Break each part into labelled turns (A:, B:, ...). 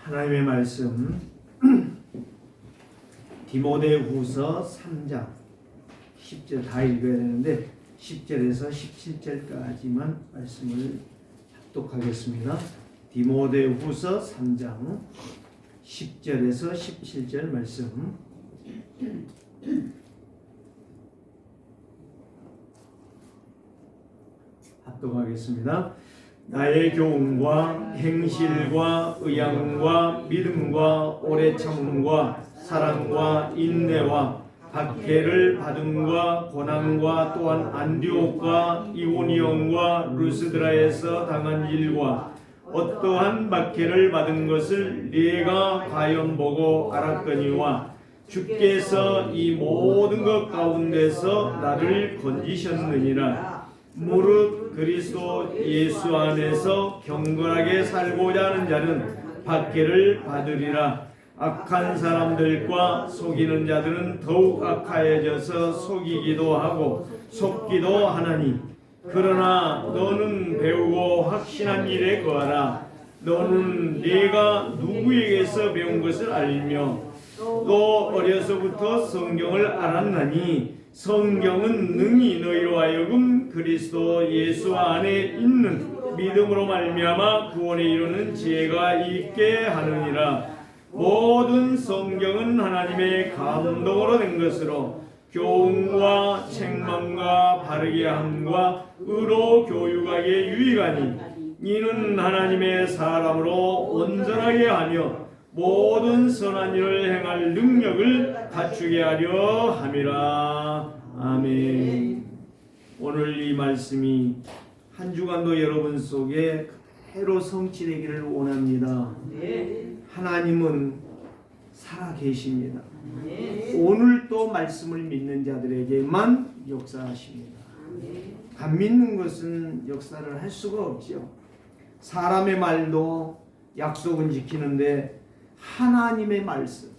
A: 하나님의 말씀 디모데후서 3장 10절 다 읽어야 되는데 10절에서 17절까지만 말씀을 합독하겠습니다. 디모데후서 3장 10절에서 17절 말씀 합독하겠습니다. 나의 교훈과 행실과 의향과 믿음과 오래 참음과 사랑과 인내와 박해를 받음과 고난과 또한 안디옥과 이고니온과 루스드라에서 당한 일과 어떠한 박해를 받은 것을 네가 과연 보고 알았거니와 주께서 이 모든 것 가운데서 나를 건지셨느니라. 무릇 그리스도 예수 안에서 경건하게 살고자 하는 자는 박해를 받으리라. 악한 사람들과 속이는 자들은 더욱 악하여져서 속이기도 하고 속기도 하나니, 그러나 너는 배우고 확신한 일에 거하라. 너는 네가 누구에게서 배운 것을 알며 또 어려서부터 성경을 알았나니, 성경은 능히 너희로 하여금 그리스도 예수 안에 있는 믿음으로 말미암아 구원에 이르는 지혜가 있게 하느니라. 모든 성경은 하나님의 감동으로 된 것으로 교훈과 책망과 바르게 함과 의로 교육하기에 유익하니, 이는 하나님의 사람으로 온전하게 하며 모든 선한 일을 행할 능력을 갖추게 하려 함이라. 아멘. 오늘 이 말씀이 한 주간도 여러분 속에 그대로 성취되기를 원합니다. 하나님은 살아계십니다. 오늘 또 말씀을 믿는 자들에게만 역사하십니다. 안 믿는 것은 역사를 할 수가 없죠. 사람의 말도 약속은 지키는데 하나님의 말씀,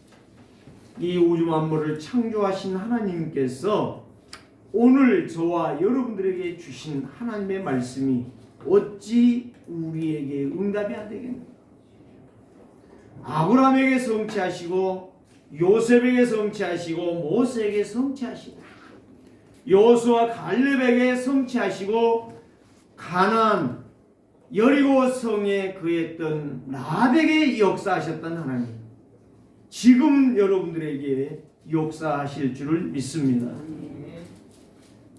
A: 이 우주 만물을 창조하신 하나님께서 오늘 저와 여러분들에게 주신 하나님의 말씀이 어찌 우리에게 응답이 안 되겠는가? 아브라함에게 성취하시고 요셉에게 성취하시고 모세에게 성취하시고 여호수아 갈렙에게 성취하시고 가나안 여리고 성에 거했던 라합에게 역사하셨던 하나님, 지금 여러분들에게 역사하실 줄을 믿습니다.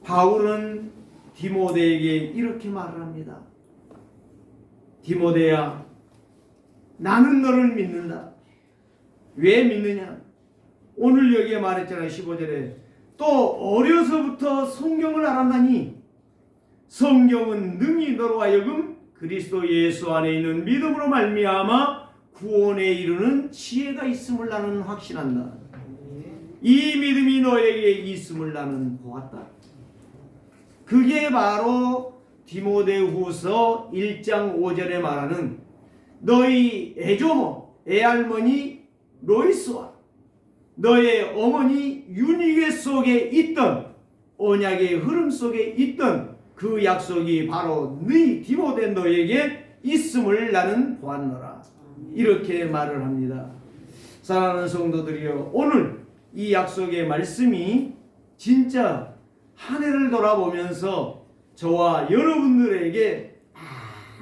A: 바울은 디모데에게 이렇게 말을 합니다. 디모데야, 나는 너를 믿는다. 왜 믿느냐? 오늘 여기에 말했잖아요. 15절에 또 어려서부터 성경을 알았나니, 성경은 능히 너로 하여금 그리스도 예수 안에 있는 믿음으로 말미암아 구원에 이르는 지혜가 있음을 나는 확신한다. 이 믿음이 너에게 있음을 나는 보았다. 그게 바로 디모데후서 1장 5절에 말하는 너희 애조모, 애할머니 로이스와 너의 어머니 유니게 속에 있던 언약의 흐름 속에 있던 그 약속이 바로 너희 디모데 너에게 있음을 나는 보았노라. 이렇게 말을 합니다. 사랑하는 성도들이여, 오늘 이 약속의 말씀이 진짜 한 해를 돌아보면서 저와 여러분들에게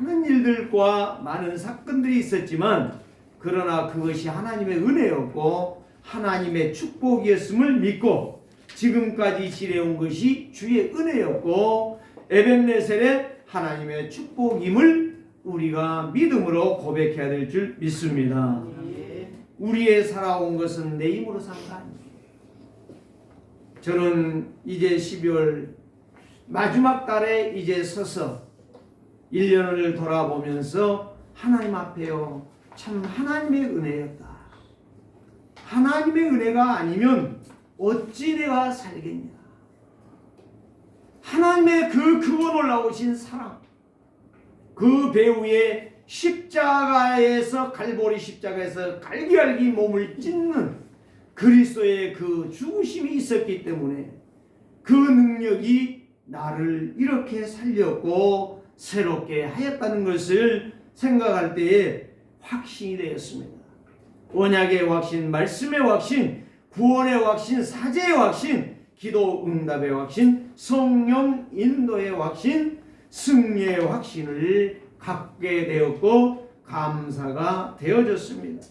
A: 많은 일들과 많은 사건들이 있었지만, 그러나 그것이 하나님의 은혜였고 하나님의 축복이었음을 믿고 지금까지 지내온 것이 주의 은혜였고 에벤네셀의 하나님의 축복임을 우리가 믿음으로 고백해야 될 줄 믿습니다. 우리의 살아온 것은 내 힘으로 산 거 아니에요. 저는 이제 12월 마지막 달에 이제 서서 1년을 돌아보면서 하나님 앞에요, 참 하나님의 은혜였다. 하나님의 은혜가 아니면 어찌 내가 살겠냐. 하나님의 그 크고 놀라우신 사랑, 그 배후에 십자가에서, 갈보리 십자가에서 갈기갈기 몸을 찢는 그리스도의 그 죽으심이 있었기 때문에 그 능력이 나를 이렇게 살렸고 새롭게 하였다는 것을 생각할 때에 확신이 되었습니다. 언약의 확신, 말씀의 확신, 구원의 확신, 사제의 확신, 기도 응답의 확신, 성령 인도의 확신, 승리의 확신을 갖게 되었고 감사가 되어졌습니다.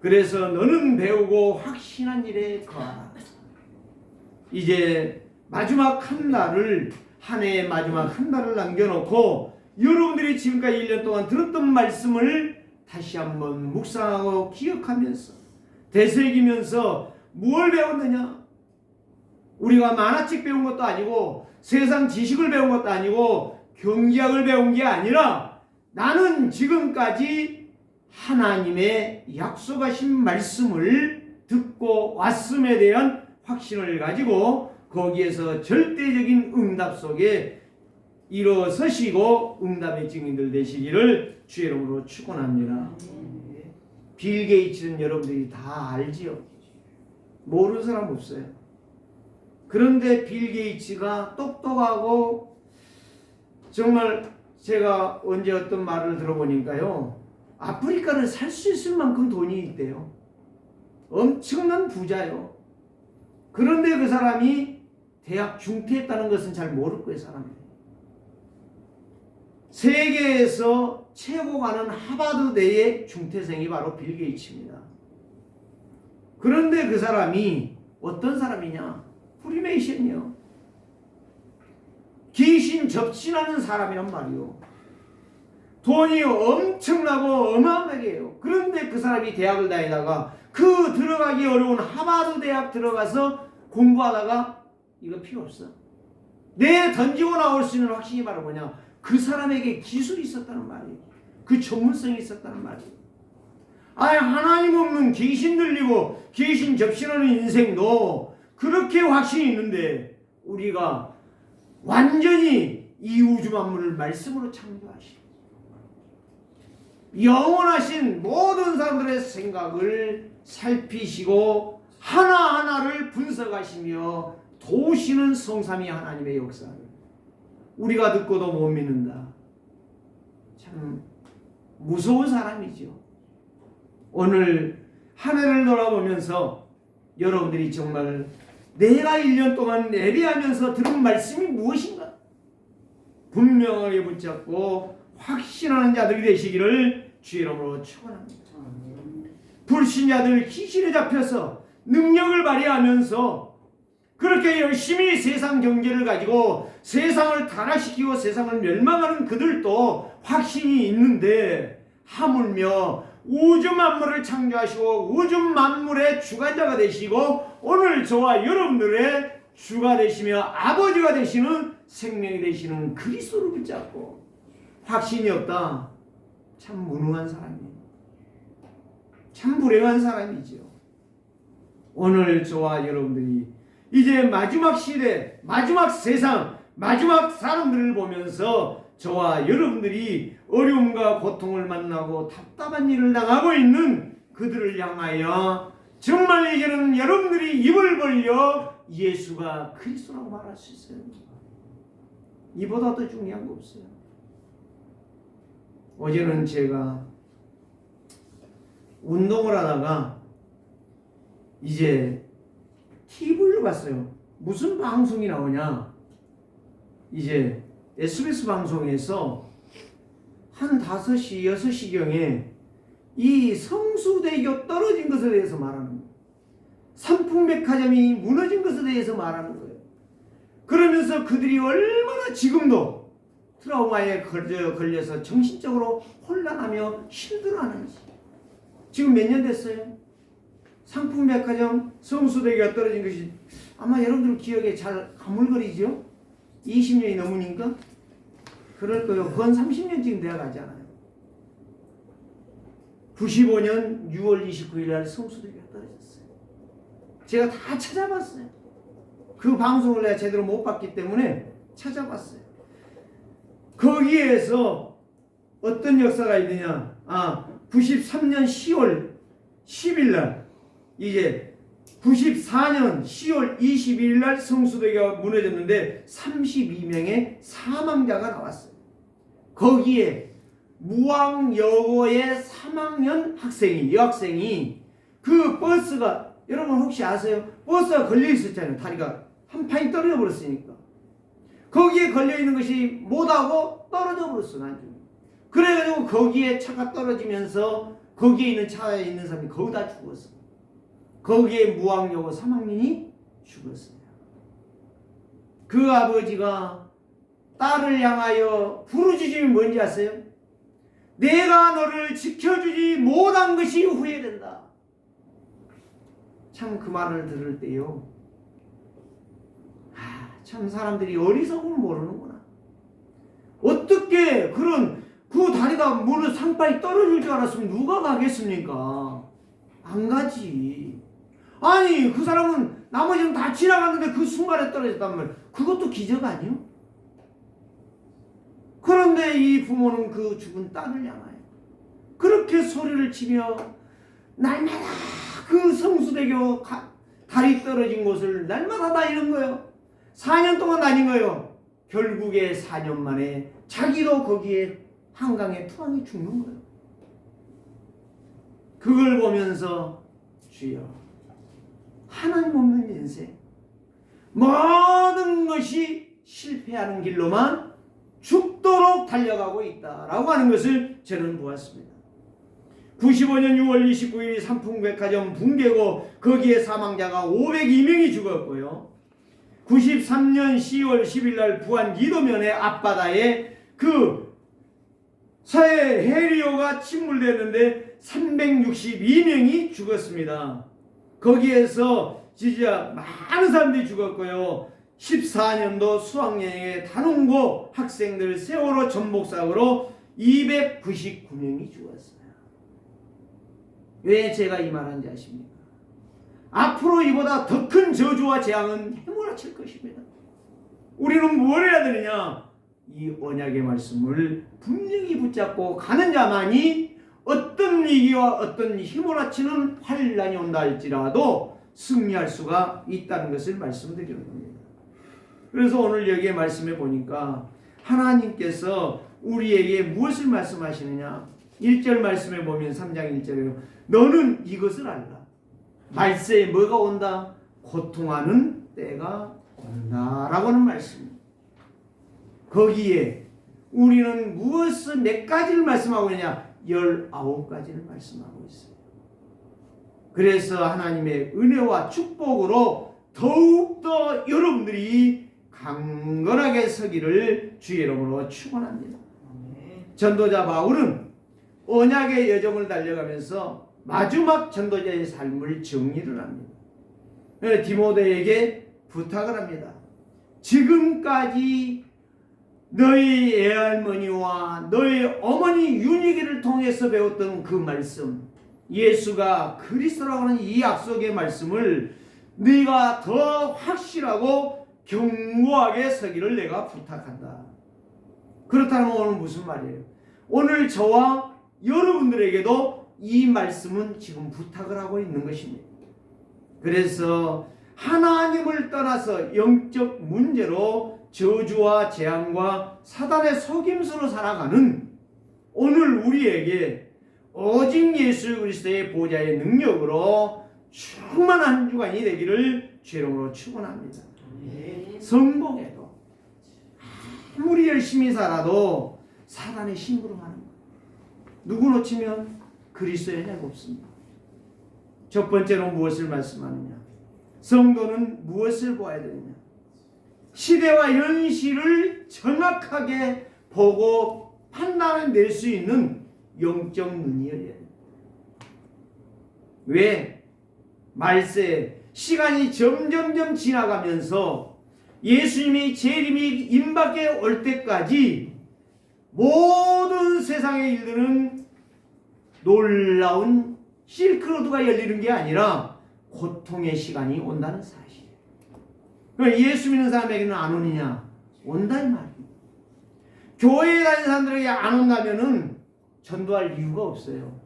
A: 그래서 너는 배우고 확신한 일에 거하라. 이제 마지막 한 달을, 한 해의 마지막 한 달을 남겨놓고 여러분들이 지금까지 1년 동안 들었던 말씀을 다시 한번 묵상하고 기억하면서 되새기면서 무엇을 배웠느냐? 우리가 만화책 배운 것도 아니고 세상 지식을 배운 것도 아니고 경제학을 배운 게 아니라 나는 지금까지 하나님의 약속하신 말씀을 듣고 왔음에 대한 확신을 가지고 거기에서 절대적인 응답 속에 일어서시고 응답의 증인들 되시기를 주의 이름으로 축원합니다. 빌 게이츠는 여러분들이 다 알지요. 모르는 사람 없어요. 그런데 빌 게이츠가 똑똑하고 정말 제가 언제 어떤 말을 들어보니까요. 아프리카를 살 수 있을 만큼 돈이 있대요. 엄청난 부자요. 그런데 그 사람이 대학 중퇴했다는 것은 잘 모를 거예요. 사람이. 세계에서 최고 가는 하버드대의 중퇴생이 바로 빌 게이츠입니다. 그런데 그 사람이 어떤 사람이냐? 프리메이션이요. 귀신 접신하는 사람이란 말이요. 돈이 엄청나고 어마어마하게 해요. 그런데 그 사람이 대학을 다니다가 그 들어가기 어려운 하버드 대학 들어가서 공부하다가 이거 필요 없어. 내 던지고 나올 수 있는 확신이 바로 뭐냐? 그 사람에게 기술이 있었다는 말이에요. 그 전문성이 있었다는 말이에요. 아예 하나님 없는 귀신 들리고 귀신 접신하는 인생도 그렇게 확신이 있는데 우리가 완전히 이 우주 만물을 말씀으로 창조하시고 영원하신 모든 사람들의 생각을 살피시고 하나하나를 분석하시며 도우시는 성삼위 하나님의 역사를 우리가 듣고도 못 믿는다. 참 무서운 사람이죠. 오늘 한 해를 돌아보면서 여러분들이 정말 내가 1년 동안 예배하면서 들은 말씀이 무엇인가? 분명하게 붙잡고 확신하는 자들이 되시기를 주의 이름으로 축원합니다. 불신자들 귀신에 잡혀서 능력을 발휘하면서 그렇게 열심히 세상 경제를 가지고 세상을 타락시키고 세상을 멸망하는 그들도 확신이 있는데 하물며 우주 만물을 창조하시고 우주 만물의 주관자가 되시고 오늘 저와 여러분들의 주가 되시며 아버지가 되시는 생명이 되시는 그리스도를 붙잡고 확신이 없다. 참 무능한 사람이에요. 참 불행한 사람이죠. 오늘 저와 여러분들이 이제 마지막 시대, 마지막 세상, 마지막 사람들을 보면서 저와 여러분들이 어려움과 고통을 만나고 답답한 일을 당하고 있는 그들을 향하여 정말 이제는 여러분들이 입을 벌려 예수가 그리스도라고 말할 수 있어요. 이보다 더 중요한 거 없어요. 어제는 제가 운동을 하다가 이제 TV를 봤어요. 무슨 방송이 나오냐? 이제 SBS 방송에서 한 5시, 6시경에 이 성수대교 떨어진 것에 대해서 말하는 거예요. 삼풍백화점이 무너진 것에 대해서 말하는 거예요. 그러면서 그들이 얼마나 지금도 트라우마에 걸려서 정신적으로 혼란하며 힘들어하는지. 지금 몇 년 됐어요? 상품백화점 성수대교가 떨어진 것이 아마 여러분들 기억에 잘 가물거리죠? 20년이 넘으니까? 그럴 거예요. 그건 30년 지금 되어 가잖아요. 95년 6월 29일 날 성수대교가 떨어졌어요. 제가 다 찾아봤어요. 그 방송을 내가 제대로 못 봤기 때문에 찾아봤어요. 거기에서 어떤 역사가 있느냐? 93년 10월 10일 날 이제 94년 10월 22일 날 성수대교가 무너졌는데 32명의 사망자가 나왔어요. 거기에 무왕여고의 3학년 여학생이 그 버스가, 여러분 혹시 아세요? 버스가 걸려 있었잖아요. 다리가 한 판이 떨어져 버렸으니까. 거기에 걸려 있는 것이 못하고 떨어져 버렸어, 나중에. 그래가지고 거기에 차가 떨어지면서 거기에 있는 차에 있는 사람이 거기다 죽었어. 거기에 무왕여고 3학년이 죽었어요. 그 아버지가 딸을 향하여 부르짖음이 뭔지 아세요? 내가 너를 지켜주지 못한 것이 후회된다. 참 그 말을 들을 때요, 참 사람들이 어리석음을 모르는구나. 어떻게 그 다리가 무너 상판이 떨어질 줄 알았으면 누가 가겠습니까? 안 가지. 아니 그 사람은 나머지는 다 지나갔는데 그 순간에 떨어졌단 말이야. 그것도 기적 아니요? 그런데 이 부모는 그 죽은 딸을 향하여 그렇게 소리를 치며 날마다 그 성수대교 다리 떨어진 곳을 날마다 다니는 거예요. 4년 동안 다닌 거예요. 결국에 4년 만에 자기도 거기에 한강에 투항해 죽는 거예요. 그걸 보면서 주여, 하나님 없는 인생, 모든 것이 실패하는 길로만 죽도록 달려가고 있다라고 하는 것을 저는 보았습니다. 95년 6월 29일 삼풍백화점 붕괴고 거기에 사망자가 502명이 죽었고요. 93년 10월 10일 날 부안 기도면의 앞바다에 그 서해 해리오가 침몰됐는데 362명이 죽었습니다. 거기에서 진짜 많은 사람들이 죽었고요. 14년도 수학여행의 단원고 학생들 세월호 전복사고로 299명이 죽었어요. 왜 제가 이 말하는지 아십니까? 앞으로 이보다 더 큰 저주와 재앙은 해몰아칠 것입니다. 우리는 뭘 해야 되느냐? 이 언약의 말씀을 분명히 붙잡고 가는 자만이 어떤 위기와 어떤 휘몰아치는 환난이 온다 할지라도 승리할 수가 있다는 것을 말씀드리는 겁니다. 그래서 오늘 여기에 말씀해 보니까 하나님께서 우리에게 무엇을 말씀하시느냐? 1절 말씀해 보면 3장 1절에요. 너는 이것을 알라. 말세에 뭐가 온다? 고통하는 때가 온다 라고 하는 말씀입니다. 거기에 우리는 무엇을 몇 가지를 말씀하고 있냐? 19가지를 말씀하고 있어요. 그래서 하나님의 은혜와 축복으로 더욱더 여러분들이 강건하게 서기를 주의 이름으로 축원합니다. 전도자 바울은 언약의 여정을 달려가면서 마지막 전도자의 삶을 정리를 합니다. 디모데에게 부탁을 합니다. 지금까지 너희 애할머니와 너희 어머니 윤희기를 통해서 배웠던 그 말씀, 예수가 그리스도라고 하는 이 약속의 말씀을 네가 더 확실하고 견고하게 서기를 내가 부탁한다. 그렇다면 오늘 무슨 말이에요? 오늘 저와 여러분들에게도 이 말씀은 지금 부탁을 하고 있는 것입니다. 그래서 하나님을 떠나서 영적 문제로 저주와 재앙과 사단의 속임수로 살아가는 오늘 우리에게 오직 예수 그리스도의 보좌의 능력으로 충만한 한 주간이 되기를 주의 이름으로 축원합니다. 성공해도 아무리 열심히 살아도 사단의 힘으로 가는 거예요. 누구 놓치면 그리스도의 해가 없습니다. 첫 번째로 무엇을 말씀하느냐? 성도는 무엇을 보아야 되느냐? 시대와 현실을 정확하게 보고 판단을 낼 수 있는 영적 눈이 열려야 됩니다. 왜? 말세 시간이 점점점 지나가면서 예수님이 재림이 임박에 올 때까지 모든 세상의 일들은 놀라운 실크로드가 열리는 게 아니라 고통의 시간이 온다는 사실. 예수 믿는 사람에게는 안 오느냐? 온다 이 말입니다. 교회에 다니는 사람들에게 안 온다면은 전도할 이유가 없어요.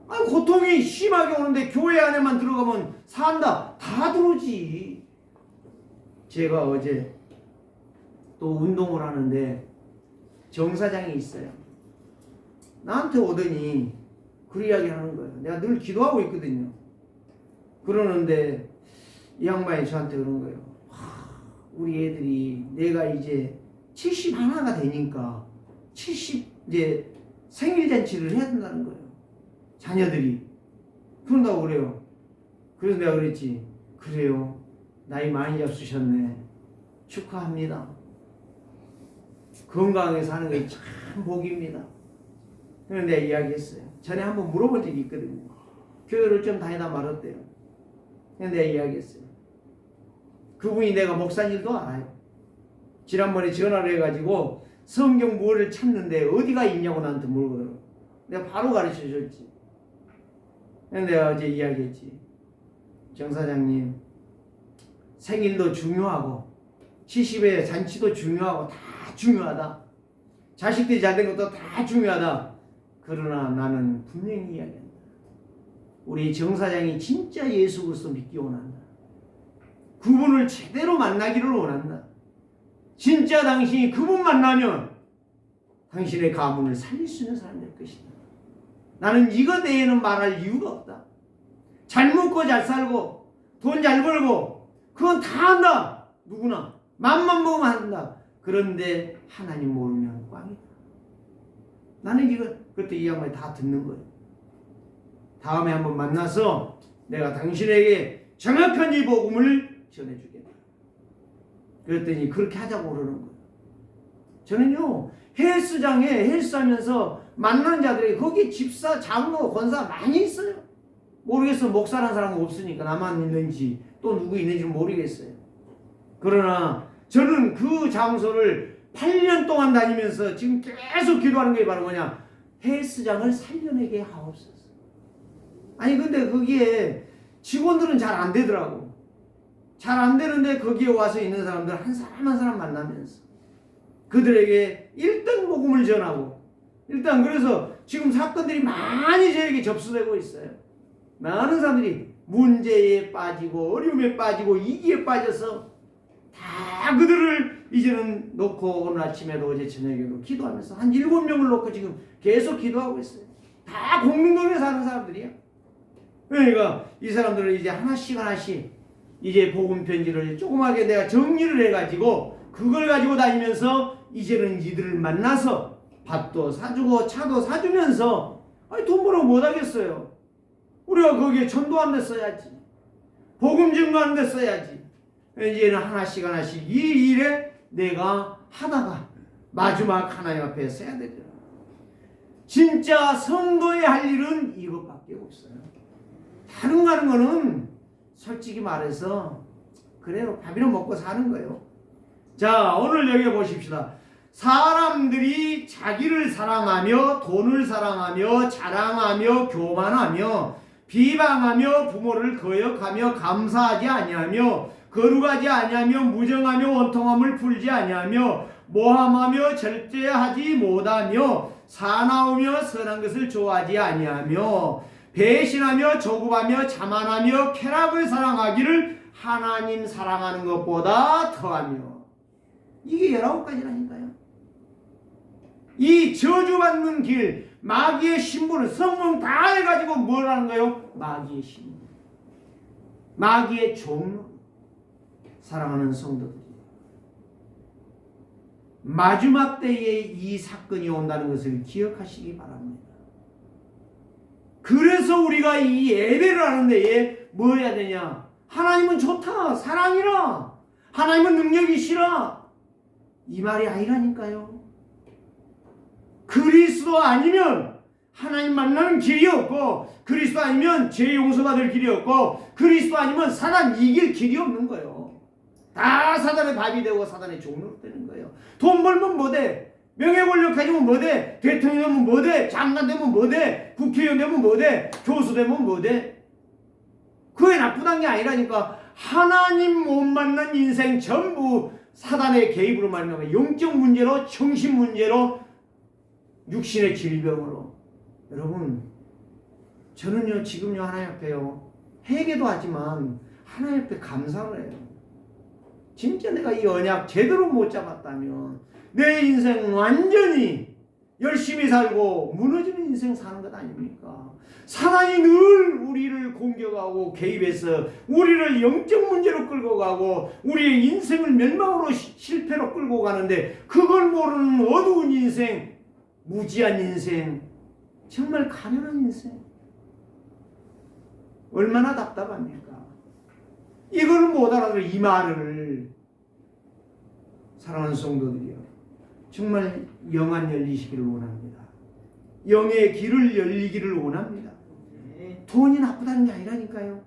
A: 고통이 심하게 오는데 교회 안에만 들어가면 산다. 다 들어오지. 제가 어제 또 운동을 하는데 정사장이 있어요. 나한테 오더니 그 이야기 하는 거예요. 내가 늘 기도하고 있거든요. 그러는데 이 양반이 저한테 그런 거예요. 우리 애들이 내가 이제 71가 되니까 70 이제 생일잔치를 해야 된다는 거예요. 자녀들이. 그런다고 그래요. 그래서 내가 그랬지. 그래요. 나이 많이 잡수셨네. 축하합니다. 건강하게 사는 게 참 복입니다. 그래서 내가 이야기했어요. 전에 한번 물어본 적이 있거든요. 교회를 좀 다니다 말았대요. 그래서 내가 이야기했어요. 그분이 내가 목사인 일도 알아요. 지난번에 전화를 해가지고 성경 뭐를 찾는데 어디가 있냐고 나한테 물어보더라고. 내가 바로 가르쳐 줬지. 그래서 내가 어제 이야기했지. 정 사장님, 생일도 중요하고 70의 잔치도 중요하고 다 중요하다. 자식들이 잘된 것도 다 중요하다. 그러나 나는 분명히 이야기한다. 우리 정 사장이 진짜 예수 그리스도 믿기 원한다. 그분을 제대로 만나기를 원한다. 진짜 당신이 그분 만나면 당신의 가문을 살릴 수 있는 사람이 될 것이다. 나는 이거 대해는 말할 이유가 없다. 잘 먹고 잘 살고 돈 잘 벌고 그건 다 한다. 누구나 맘만 먹으면 한다. 그런데 하나님 모르면 꽝이다. 나는 이거 그때 이 양반이 다 듣는 거예요. 다음에 한번 만나서 내가 당신에게 정확한 이 복음을 전해주겠다. 그랬더니 그렇게 하자고 그러는 거예요. 저는요 헬스장에 헬스하면서 만나는 자들이 거기 집사, 장로, 권사 많이 있어요. 모르겠어. 목사라는 사람은 없으니까 나만 있는지 또 누구 있는지 모르겠어요. 그러나 저는 그 장소를 8년 동안 다니면서 지금 계속 기도하는 게 바로 뭐냐, 헬스장을 살려내게 하옵소서. 아니 근데 거기에 직원들은 잘 안 되더라고. 잘 안 되는데 거기에 와서 있는 사람들 한 사람 한 사람 만나면서 그들에게 일단 복음을 전하고, 일단 그래서 지금 사건들이 많이 저에게 접수되고 있어요. 많은 사람들이 문제에 빠지고 어려움에 빠지고 위기에 빠져서 다 그들을 이제는 놓고 오늘 아침에도 어제 저녁에도 기도하면서 한 7명을 놓고 지금 계속 기도하고 있어요. 다 공릉동에 사는 사람들이야. 그러니까 이 사람들은 이제 하나씩 이제 복음 편지를 조그맣게 내가 정리를 해가지고 그걸 가지고 다니면서 이제는 이들을 만나서 밥도 사주고 차도 사주면서, 아니 돈 벌어 못하겠어요. 우리가 거기에 전도하는 데 써야지, 복음 증거하는 데 써야지. 이제는 하나씩 이 일에 내가 하다가 마지막 하나님 앞에 써야 되죠. 진짜 성도의 할 일은 이것밖에 없어요. 다른 거 하는 거는 솔직히 말해서 그래요, 밥이나 먹고 사는 거예요. 자, 오늘 여기 보십시다. 사람들이 자기를 사랑하며 돈을 사랑하며 자랑하며 교만하며 비방하며 부모를 거역하며 감사하지 아니하며 거룩하지 아니하며 무정하며 원통함을 풀지 아니하며 모함하며 절제하지 못하며 사나우며 선한 것을 좋아하지 아니하며 배신하며 조급하며 자만하며 쾌락을 사랑하기를 하나님 사랑하는 것보다 더하며. 이게 19가지라니까요. 이 저주받는 길, 마귀의 신분을 성공 다 해가지고 뭘 하는 거예요? 마귀의 신분, 마귀의 종로. 사랑하는 성도들이 마지막 때에 이 사건이 온다는 것을 기억하시기 바랍니다. 그래서 우리가 이 예배를 하는 데에 뭐 해야 되냐? 하나님은 좋다, 사랑이라, 하나님은 능력이시라, 이 말이 아니라니까요. 그리스도 아니면 하나님 만나는 길이 없고, 그리스도 아니면 죄 용서받을 길이 없고, 그리스도 아니면 사단 이길 길이 없는 거예요. 다 사단의 밥이 되고 사단의 종로로 되는 거예요. 돈 벌면 뭐돼? 명예 권력 가지면 뭐돼? 대통령 되면 뭐돼? 장관 되면 뭐돼? 국회의원 되면 뭐돼? 교수 되면 뭐돼? 그게 나쁘단 게 아니라니까. 하나님 못 만난 인생 전부 사단의 개입으로 말미암아 영적 문제로, 정신 문제로, 육신의 질병으로. 여러분, 저는요 지금요 하나님 앞에요 회개도 하지만 하나님 앞에 감사를 해요. 진짜 내가 이 언약 제대로 못 잡았다면 내 인생 완전히 열심히 살고 무너지는 인생 사는 것 아닙니까? 사단이 늘 우리를 공격하고 개입해서 우리를 영적 문제로 끌고 가고 우리의 인생을 멸망으로 실패로 끌고 가는데 그걸 모르는 어두운 인생, 무지한 인생, 정말 가련한 인생. 얼마나 답답합니까? 이걸 못 알아들어 이 말을. 사랑하는 성도들이여, 정말 영안 열리시기를 원합니다. 영의 길을 열리기를 원합니다. 돈이 나쁘다는 게 아니라니까요.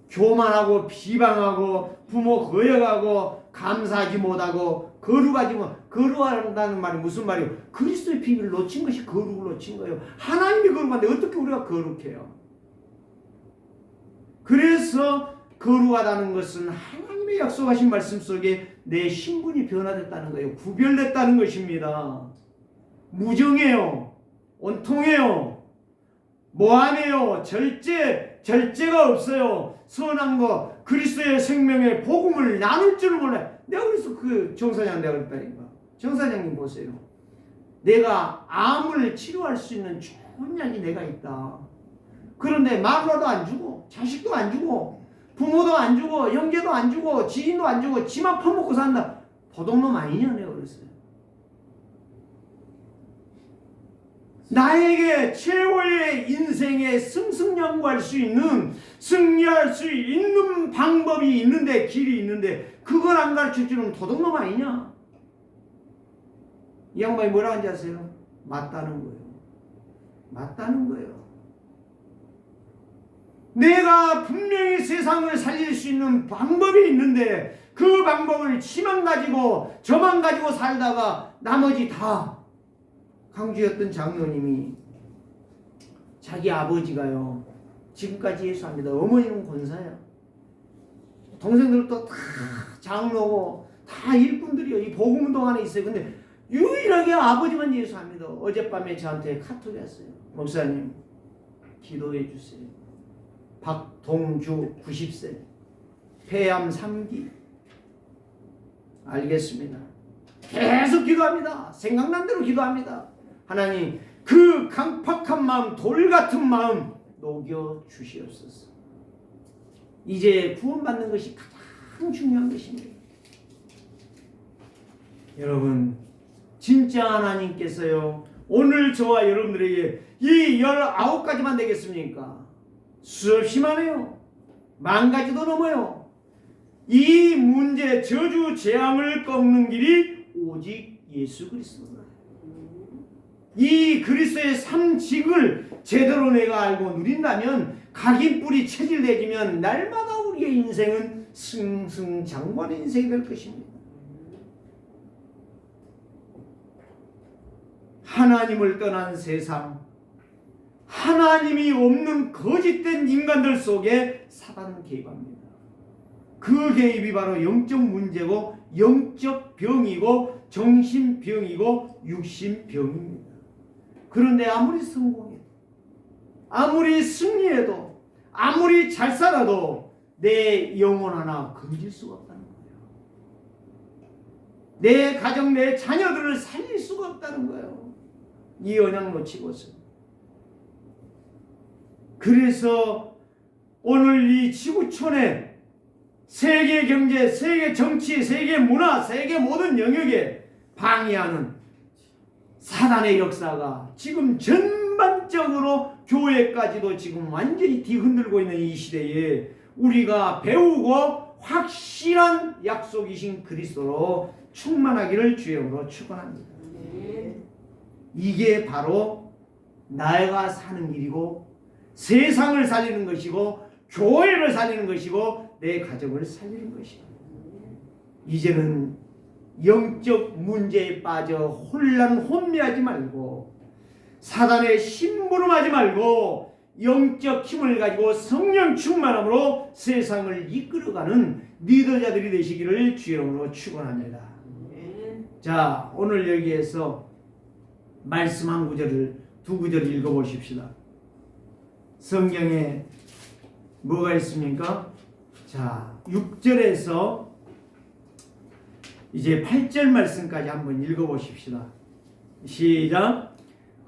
A: 교만하고 비방하고 부모 거역하고 감사하지 못하고 거룩하다는 말이 무슨 말이에요? 그리스도의 비밀을 놓친 것이 거룩을 놓친 거예요. 하나님이 거룩한데 어떻게 우리가 거룩해요? 그래서 거룩하다는 것은 하나님의 약속하신 말씀 속에 내 신분이 변화됐다는 거예요. 구별됐다는 것입니다. 무정해요. 온통해요. 모함해요. 절제가 없어요. 선한 거, 그리스도의 생명의 복음을 나눌 줄을 몰라요. 내가 그래서 그 정사장 내가 그랬다니까. 정사장님 보세요. 내가 암을 치료할 수 있는 좋은 약이 내가 있다. 그런데 마누라도 안 주고 자식도 안 주고 부모도 안 주고 형제도 안 주고 지인도 안 주고 지만 퍼먹고 산다. 도둑놈 아니냐 내가 그랬어요. 나에게 최고의 인생에 승승장구할 수 있는, 승리할 수 있는 방법이 있는데, 길이 있는데 그걸 안 가르쳐주는 도둑놈 아니냐. 이 양반이 뭐라고 하는지 아세요? 맞다는 거예요. 맞다는 거예요. 내가 분명히 세상을 살릴 수 있는 방법이 있는데 그 방법을 지만 가지고 저만 가지고 살다가 나머지 다, 강주였던 장로님이 자기 아버지가요 지금까지 예수합니다. 어머니는 권사예요. 동생들도 다 장로고 다 일꾼들이요. 이 복음운동 안에 있어요. 근데 유일하게 아버지만 예수합니다. 어젯밤에 저한테 카톡이 왔어요. 목사님 기도해 주세요. 박동주 90세 폐암 3기. 알겠습니다. 계속 기도합니다. 생각난 대로 기도합니다. 하나님 그 강팍한 마음, 돌같은 마음 녹여 주시옵소서. 이제 구원받는 것이 가장 중요한 것입니다. 여러분 진짜 하나님께서요 오늘 저와 여러분들에게 이 19가지만 되겠습니까? 수없이 많아요. 10,000가지도 넘어요. 이 문제, 저주, 재앙을 꺾는 길이 오직 예수 그리스도다. 이 그리스도의 삼직을 제대로 내가 알고 누린다면, 각인뿔이 체질되지면 날마다 우리의 인생은 승승장구하는 인생이 될 것입니다. 하나님을 떠난 세상, 하나님이 없는 거짓된 인간들 속에 사단은 개입합니다. 그 개입이 바로 영적 문제고 영적 병이고 정신병이고 육신병입니다. 그런데 아무리 성공해도, 아무리 승리해도, 아무리 잘 살아도 내 영혼 하나 건질 수가 없다는 거예요. 내 가정, 내 자녀들을 살릴 수가 없다는 거예요. 이 언약 놓치고서. 그래서 오늘 이 지구촌에 세계 경제, 세계 정치, 세계 문화, 세계 모든 영역에 방해하는 사단의 역사가 지금 전반적으로 교회까지도 지금 완전히 뒤흔들고 있는 이 시대에 우리가 배우고 확실한 약속이신 그리스도로 충만하기를 주여로 축원합니다. 이게 바로 나가 사는 길이고 세상을 살리는 것이고 교회를 살리는 것이고 내 가정을 살리는 것이고, 이제는 영적 문제에 빠져 혼미하지 말고 사단의 심부름하지 말고 영적 힘을 가지고 성령 충만함으로 세상을 이끌어가는 리더자들이 되시기를 주여로 축원합니다. 자, 오늘 여기에서 말씀 한 구절을, 두 구절을 읽어보십시다. 성경에 뭐가 있습니까? 자, 6절에서 이제 8절 말씀까지 한번 읽어보십시다. 시작.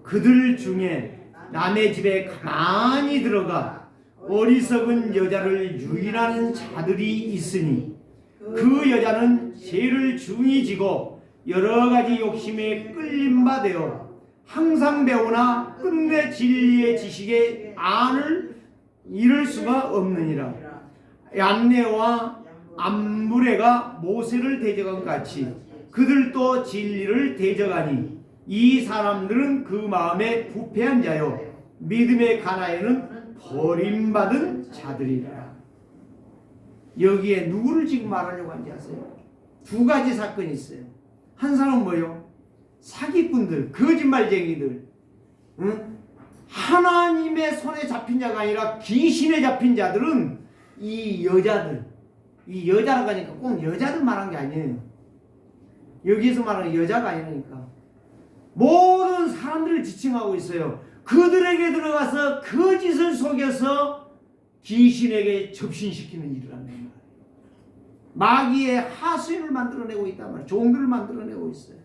A: 그들 중에 남의 집에 가만히 들어가 어리석은 여자를 유인하는 자들이 있으니 그 여자는 죄를 중히 지고 여러 가지 욕심에 끌림바 되어 항상 배우나 끝내 진리의 지식에 안을 이룰 수가 없느니라. 얀네와 암브레가 모세를 대적한 같이 그들도 진리를 대적하니 이 사람들은 그 마음에 부패한 자요 믿음의 가나에는 버림받은 자들이라. 여기에 누구를 지금 말하려고 하는지 아세요? 두 가지 사건이 있어요. 한 사람은 뭐요? 사기꾼들, 거짓말쟁이들, 응? 하나님의 손에 잡힌 자가 아니라 귀신에 잡힌 자들은 이 여자들, 이 여자라고 하니까 꼭 여자들 말한 게 아니에요. 여기서 말하는 여자가 아니라니까 모든 사람들을 지칭하고 있어요. 그들에게 들어가서 거짓을 속여서 귀신에게 접신시키는 일을 하는 거예요. 마귀의 하수인을 만들어내고 있단 말이에요. 종들을 만들어내고 있어요.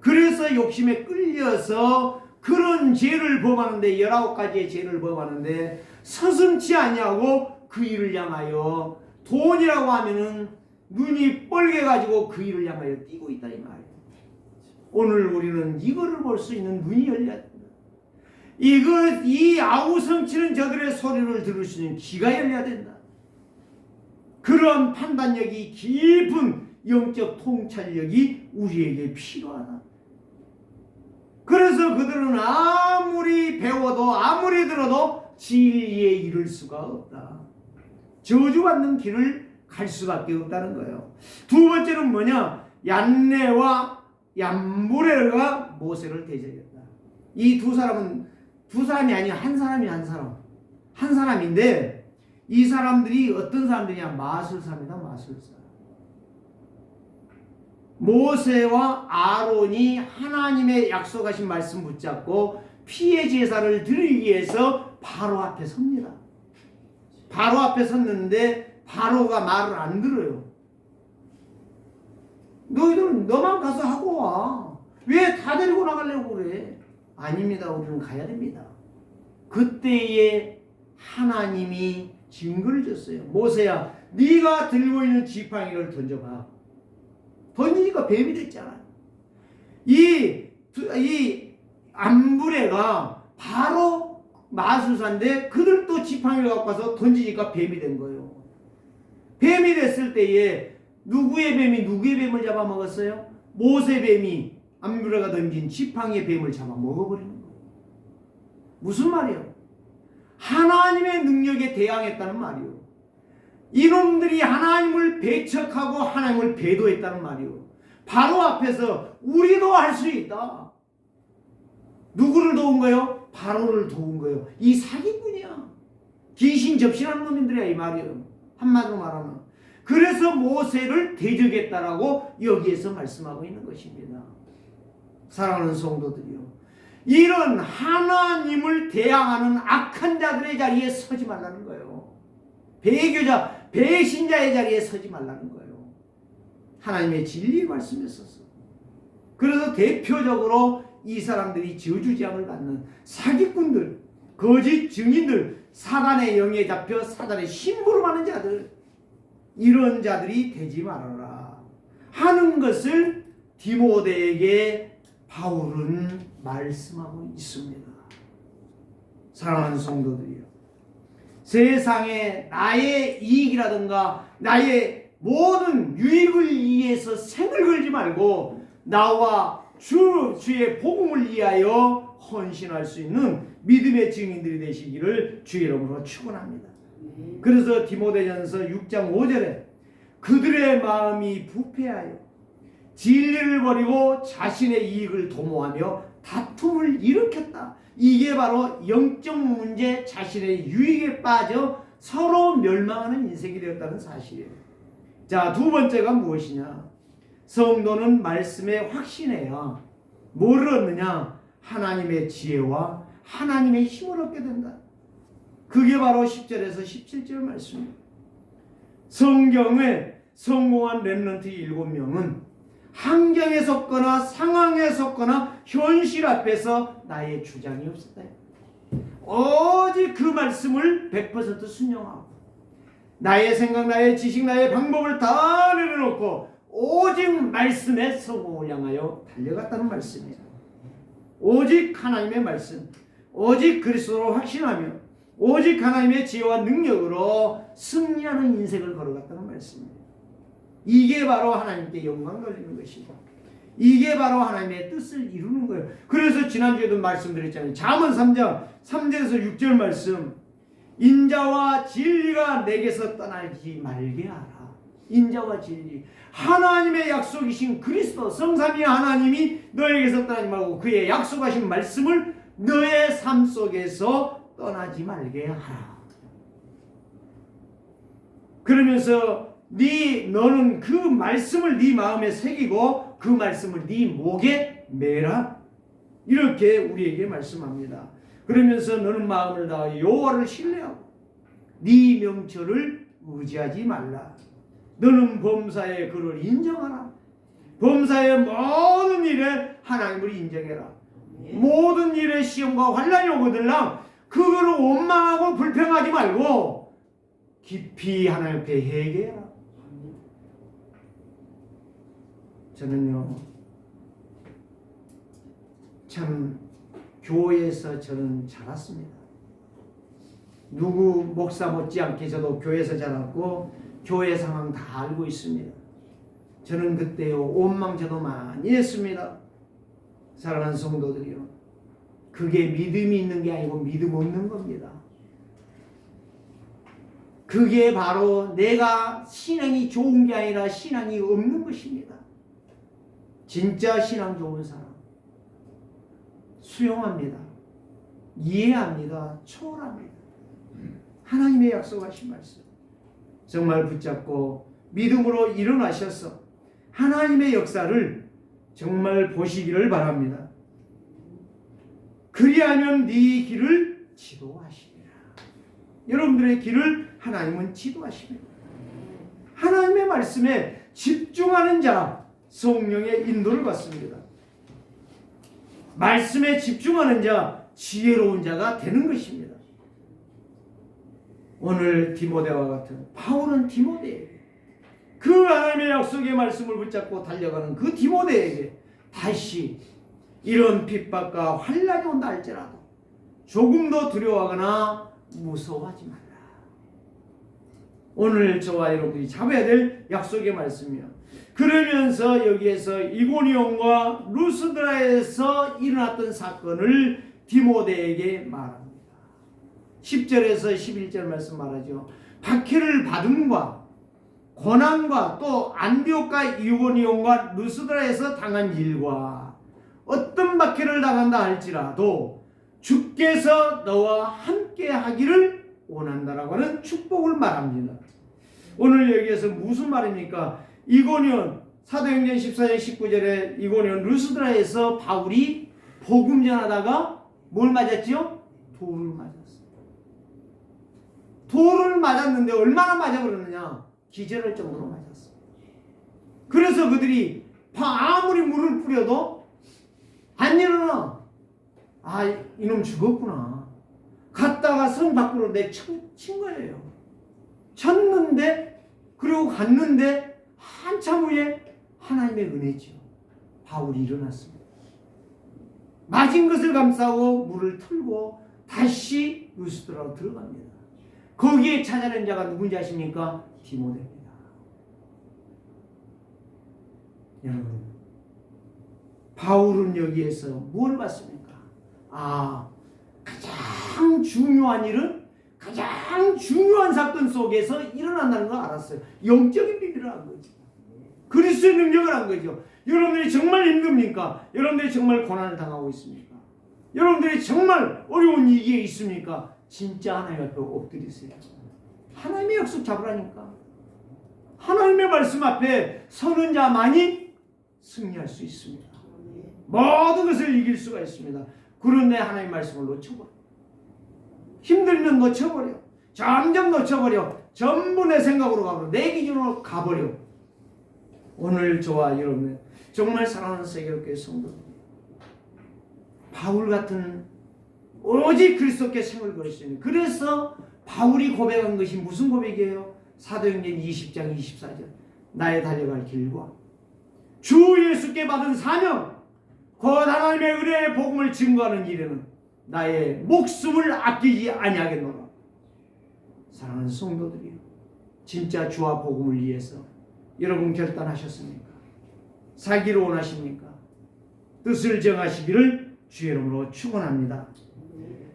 A: 그래서 욕심에 끌려서 그런 죄를 범하는데 19가지의 죄를 범하는데 서슴지 아니하고 그 일을 향하여 돈이라고 하면은 눈이 뻘게 가지고 그 일을 향하여 뛰고 있다 이 말이에요. 오늘 우리는 이거를 볼 수 있는 눈이 열려야 된다. 이 아우성치는 저들의 소리를 들을 수 있는 귀가 열려야 된다. 그런 판단력이 깊은 영적 통찰력이 우리에게 필요하다. 그래서 그들은 아무리 배워도 아무리 들어도 진리에 이를 수가 없다. 저주받는 길을 갈 수밖에 없다는 거예요. 두 번째는 뭐냐? 얀네와 얀브레가 모세를 대적했다. 이 두 사람은 두 사람이 아니라 한 사람이 한 사람인데 이 사람들이 어떤 사람들이냐? 마술사입니다. 마술사. 모세와 아론이 하나님의 약속하신 말씀 붙잡고 피의 제사를 드리기 위해서 바로 앞에 섭니다. 바로 앞에 섰는데 바로가 말을 안 들어요. 너희들은 너만 가서 하고 와. 왜 다 데리고 나가려고 그래? 아닙니다. 우리는 가야 됩니다. 그때에 하나님이 증거를 줬어요. 모세야, 네가 들고 있는 지팡이를 던져봐. 던지니까 뱀이 됐잖아요. 이 암브레가 바로 마술사인데 그들도 지팡이를 갖고 와서 던지니까 뱀이 된 거예요. 뱀이 됐을 때에 누구의 뱀이 누구의 뱀을 잡아먹었어요? 모세 뱀이 암브레가 던진 지팡이의 뱀을 잡아먹어버리는 거예요. 무슨 말이에요? 하나님의 능력에 대항했다는 말이에요. 이놈들이 하나님을 배척하고 하나님을 배도했다는 말이에요. 바로 앞에서 우리도 할 수 있다. 누구를 도운 거예요? 바로를 도운 거예요. 이 사기꾼이야. 귀신 접신하는 놈들이야 이 말이에요. 한마디로 말하면. 그래서 모세를 대적했다라고 여기에서 말씀하고 있는 것입니다. 사랑하는 성도들이요. 이런 하나님을 대항하는 악한 자들의 자리에 서지 말라는 거예요. 배교자, 배신자의 자리에 서지 말라는 거예요. 하나님의 진리의 말씀에 서서. 그래서 대표적으로 이 사람들이 저주지함을 받는 사기꾼들, 거짓 증인들, 사단의 영에 잡혀 사단의 심부름하는 자들, 이런 자들이 되지 말아라 하는 것을 디모데에게 바울은 말씀하고 있습니다. 사랑하는 성도들이요. 세상에 나의 이익이라든가 나의 모든 유익을 위해서 생을 걸지 말고 나와 주의 복음을 위하여 헌신할 수 있는 믿음의 증인들이 되시기를 주의 이름으로 축원합니다. 그래서 디모데전서 6장 5절에 그들의 마음이 부패하여 진리를 버리고 자신의 이익을 도모하며 다툼을 일으켰다. 이게 바로 영적 문제, 자신의 유익에 빠져 서로 멸망하는 인생이 되었다는 사실이에요. 자, 두 번째가 무엇이냐? 성도는 말씀에 확신해야 뭘 얻느냐? 하나님의 지혜와 하나님의 힘을 얻게 된다. 그게 바로 10절에서 17절 말씀입니다. 성경에 성공한 렘넌트 7명은 환경에 섰거나 상황에 섰거나 현실 앞에서 나의 주장이 없었다. 오직 그 말씀을 100% 순종하고 나의 생각, 나의 지식, 나의 방법을 다 내려놓고 오직 말씀의 성공을 향하여 달려갔다는 말씀이에요. 오직 하나님의 말씀, 오직 그리스도로 확신하며 오직 하나님의 지혜와 능력으로 승리하는 인생을 걸어갔다는 말씀이에요. 이게 바로 하나님께 영광 돌리는 것이고 이게 바로 하나님의 뜻을 이루는 거예요. 그래서 지난주에도 말씀드렸잖아요. 잠언 3장 3절에서 6절 말씀, 인자와 진리가 내게서 떠나지 말게 하라. 인자와 진리, 하나님의 약속이신 그리스도 성삼위 하나님이 너에게서 떠나지 말고 그의 약속하신 말씀을 너의 삶 속에서 떠나지 말게 하라. 그러면서 너는 그 말씀을 네 마음에 새기고 그 말씀을 네 목에 매라. 이렇게 우리에게 말씀합니다. 그러면서 너는 마음을 다하여 여호와를 신뢰하고 네 명철을 의지하지 말라. 너는 범사의 그를 인정하라. 범사의 모든 일에 하나님을 인정해라. 모든 일에 시험과 환난이 오거들랑 그거를 원망하고 불평하지 말고 깊이 하나님 앞에 회개해라. 저는요, 참 교회에서 저는 자랐습니다. 누구 목사 못지않게 저도 교회에서 자랐고 교회 상황 다 알고 있습니다. 저는 그때요 원망 저도 많이 했습니다. 사랑하는 성도들이요, 그게 믿음이 있는 게 아니고 믿음 없는 겁니다. 그게 바로 내가 신앙이 좋은 게 아니라 신앙이 없는 것입니다. 진짜 신앙 좋은 사람 수용합니다. 이해합니다. 초월합니다. 하나님의 약속하신 말씀 정말 붙잡고 믿음으로 일어나셔서 하나님의 역사를 정말 보시기를 바랍니다. 그리하면 네 길을 지도하시리라. 여러분들의 길을 하나님은 지도하십니다. 하나님의 말씀에 집중하는 자 성령의 인도를 받습니다. 말씀에 집중하는 자 지혜로운 자가 되는 것입니다. 오늘 디모데와 같은 바울은 디모데에게 그 하나님의 약속의 말씀을 붙잡고 달려가는 그 디모데에게 다시 이런 핍박과 환난이 온다 할지라도 조금도 두려워하거나 무서워하지 말라. 오늘 저와 여러분이 잡아야 될 약속의 말씀이요. 그러면서 여기에서 이고니온과 루스드라에서 일어났던 사건을 디모데에게 말합니다. 10절에서 11절 말씀 말하죠. 박해를 받음과 고난과 또 안디옥과 이고니온과 루스드라에서 당한 일과 어떤 박해를 당한다 할지라도 주께서 너와 함께 하기를 원한다라고 하는 축복을 말합니다. 오늘 여기에서 무슨 말입니까? 이고니온, 사도행전 14장 19절에 이고니온 루스드라에서 바울이 복음 전하다가 뭘 맞았죠? 돌을 맞았어요. 돌을 맞았는데 얼마나 맞아버렸느냐? 기절할 정도로 맞았어요. 그래서 그들이 아무리 물을 뿌려도 안 일어나. 아, 이놈 죽었구나. 갔다가 성 밖으로 내친 거예요. 쳤는데, 그리고 갔는데 한참 후에 하나님의 은혜죠. 바울이 일어났습니다. 맞은 것을 감싸고 물을 틀고 다시 루스드라로 들어갑니다. 거기에 찾아낸 자가 누군지 아십니까? 디모데입니다. 여러분, 바울은 여기에서 뭘 봤습니까? 가장 중요한 일은 가장 중요한 사건 속에서 일어난다는 걸 알았어요. 영적인 비밀을 한 거죠. 그리스도의 능력을 한 거죠. 여러분들이 정말 힘듭니까? 여러분들이 정말 고난을 당하고 있습니까? 여러분들이 정말 어려운 위기에 있습니까? 진짜 하나님 앞에 엎드리세요. 하나님의 약속 잡으라니까. 하나님의 말씀 앞에 서는 자만이 승리할 수 있습니다. 모든 것을 이길 수가 있습니다. 그런데 하나님의 말씀을 놓쳐버려. 힘들면 놓쳐버려. 점점 놓쳐버려. 전부 내 생각으로 가버려. 내 기준으로 가버려. 오늘 저와 여러분, 정말 사랑하는 세계교회 성도들, 바울 같은 오직 그리스도께 생을 걸으시니, 그래서 바울이 고백한 것이 무슨 고백이에요? 사도행전 20장 24절, 나의 달려갈 길과 주 예수께 받은 사명, 곧 하나님의 은혜의 복음을 증거하는 일에는 나의 목숨을 아끼지 아니하겠노라. 사랑하는 성도들이요, 진짜 주와 복음을 위해서 여러분 결단하셨습니까? 살기를 원하십니까? 뜻을 정하시기를 주의 이름으로 축원합니다.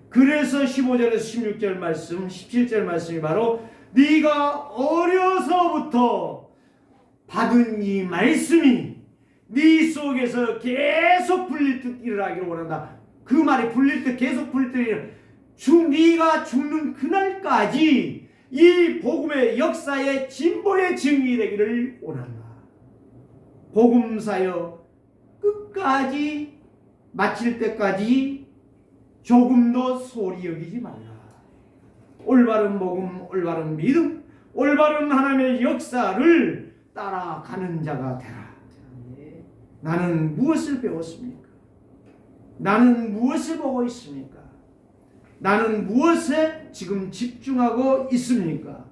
A: 그래서 15절에서 16절 말씀, 17절 말씀이 바로 네가 어려서부터 받은 이 말씀이 네 속에서 계속 풀릴 듯 일어나기를 원한다. 그 말이 풀릴 듯, 계속 풀릴 듯, 네가 죽는 그날까지 이 복음의 역사의 진보의 증인이 되기를 원한다. 복음사여 끝까지 마칠 때까지 조금도 소홀히 여기지 말라. 올바른 복음, 올바른 믿음, 올바른 하나님의 역사를 따라가는 자가 되라. 나는 무엇을 배웠습니까? 나는 무엇을 보고 있습니까? 나는 무엇에 지금 집중하고 있습니까?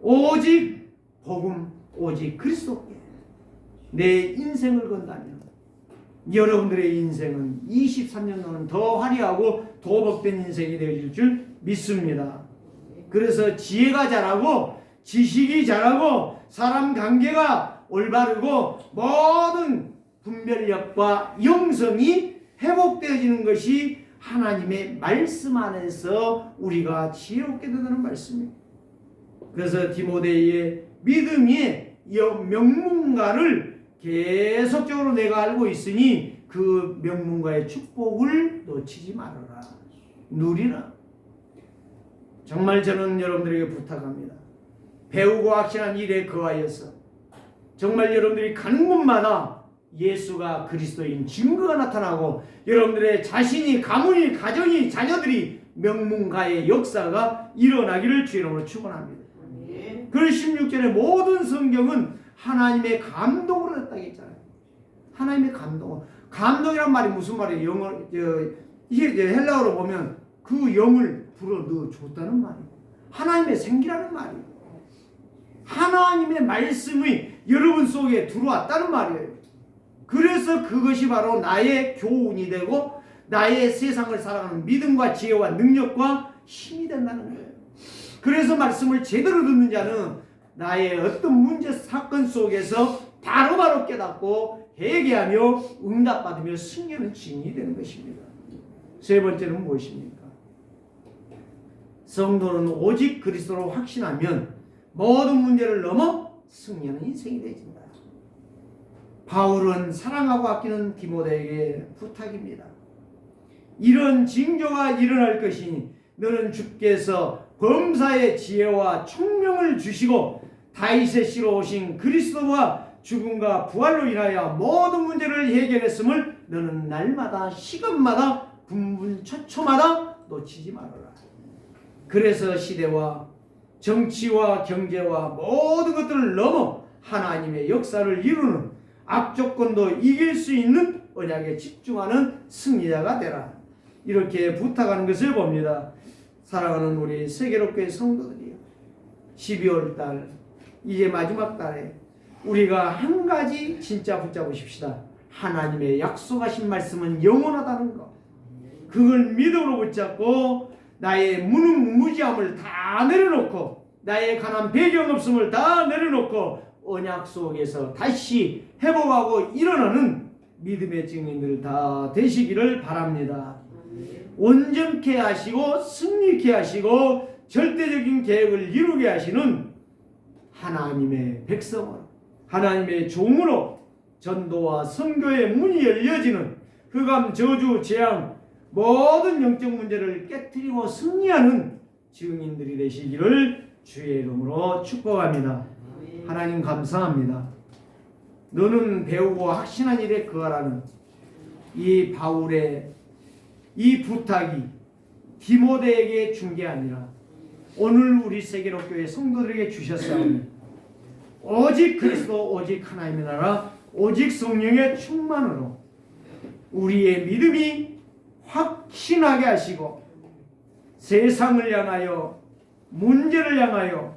A: 오직 복음, 오직 그리스도께 내 인생을 건다면 여러분들의 인생은 23년도는 더 화려하고 더 복된 인생이 되어질 줄 믿습니다. 그래서 지혜가 자라고 지식이 자라고 사람 관계가 올바르고 모든 분별력과 영성이 회복되어지는 것이 하나님의 말씀 안에서 우리가 지혜롭게 된다는 말씀입니다. 그래서 디모데의 믿음의 명문가를 계속적으로 내가 알고 있으니 그 명문가의 축복을 놓치지 말아라. 누리라. 정말 저는 여러분들에게 부탁합니다. 배우고 확신한 일에 거하여서 정말 여러분들이 가는 곳마다 예수가 그리스도인 증거가 나타나고 여러분들의 자신이, 가문이, 가정이, 자녀들이 명문가의 역사가 일어나기를 주의 이름으로 축원합니다. 그 16절에 모든 성경은 하나님의 감동으로 됐다고 했잖아요. 하나님의 감동. 감동이란 말이 무슨 말이에요? 이게 헬라어로 보면 그 영을 불어 넣어 줬다는 말이에요. 하나님의 생기라는 말이에요. 하나님의 말씀이 여러분 속에 들어왔다는 말이에요. 그래서 그것이 바로 나의 교훈이 되고 나의 세상을 살아가는 믿음과 지혜와 능력과 힘이 된다는 거예요. 그래서 말씀을 제대로 듣는 자는 나의 어떤 문제 사건 속에서 바로바로 깨닫고 회개하며 응답받으며 승리하는 증인이 되는 것입니다. 세 번째는 무엇입니까? 성도는 오직 그리스도로 확신하면 모든 문제를 넘어 승리하는 인생이 되어진다. 바울은 사랑하고 아끼는 디모데에게 부탁입니다. 이런 징조가 일어날 것이니 너는 주께서 범사의 지혜와 총명을 주시고 다윗의 씨로 오신 그리스도와 죽음과 부활로 인하여 모든 문제를 해결했음을 너는 날마다 시간마다 분분초초마다 놓치지 말아라. 그래서 시대와 정치와 경제와 모든 것들을 넘어 하나님의 역사를 이루는 악조건도 이길 수 있는 언약에 집중하는 승리자가 되라. 이렇게 부탁하는 것을 봅니다. 사랑하는 우리 세계로교회 성도들이요, 12월 달 이제 마지막 달에 우리가 한 가지 진짜 붙잡으십시다. 하나님의 약속하신 말씀은 영원하다는 것. 그걸 믿음으로 붙잡고 나의 무능무지함을 다 내려놓고 나의 가난 배경 없음을 다 내려놓고 언약 속에서 다시 회복하고 일어나는 믿음의 증인들 다 되시기를 바랍니다. 온전케 하시고 승리케 하시고 절대적인 계획을 이루게 하시는 하나님의 백성으로, 하나님의 종으로 전도와 선교의 문이 열려지는 흑암, 저주, 재앙 모든 영적 문제를 깨트리고 승리하는 증인들이 되시기를 주의 이름으로 축복합니다. 하나님 감사합니다. 너는 배우고 확신한 일에 거하라는 이 바울의 이 부탁이 디모데에게 준 게 아니라 오늘 우리 세계로교회 성도들에게 주셨사오니 오직 그리스도, 오직 하나님의 나라, 오직 성령의 충만으로 우리의 믿음이 확신하게 하시고 세상을 향하여 문제를 향하여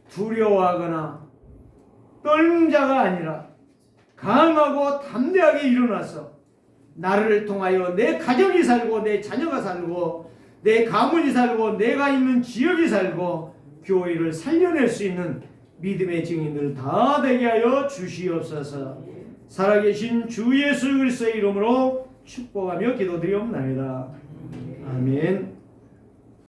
A: 두려워하거나 떨는 자가 아니라 강하고 담대하게 일어나서 나를 통하여 내 가정이 살고 내 자녀가 살고 내 가문이 살고 내가 있는 지역이 살고 교회를 살려낼 수 있는 믿음의 증인들 다 되게 하여 주시옵소서. 살아계신 주 예수 그리스도의 이름으로 축복하며 기도드리옵나이다. 아멘.